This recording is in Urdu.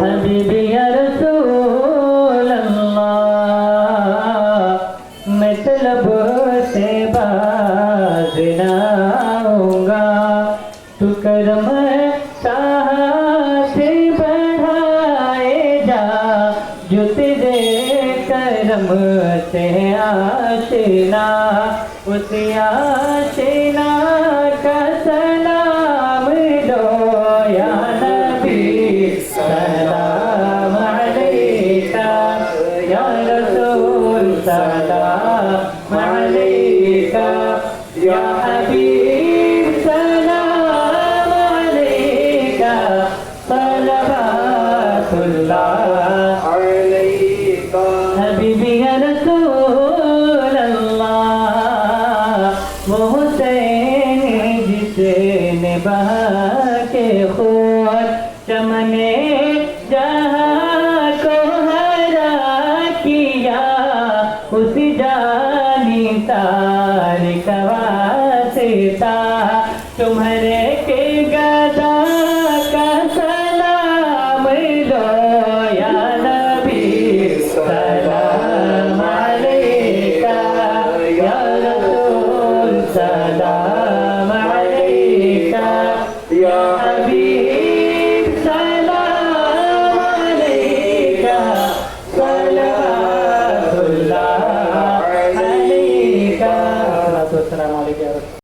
حبیبی یا رسول اللہ میں طلب سے باز نہ آؤں گا تو کرم سے بڑھائے جا جو تیرے کرم سے آشنا اسی آشنا کا سلام دو یا نبی سلام علیکہ یا رسول سلام علیکہ یا حبیب سلام علیکہ صلوات اللہ علیکہ حبیبی یا رسول اللہ وہ حسین جسے نے بہا کے خون چمنے جہاں کو ہرا کیا اس جانی تارک واسطہ تمہارے کے گدا کا سلام دو یا نبی سلام علیکہ یا رسول سلام علیکہ یا حبیب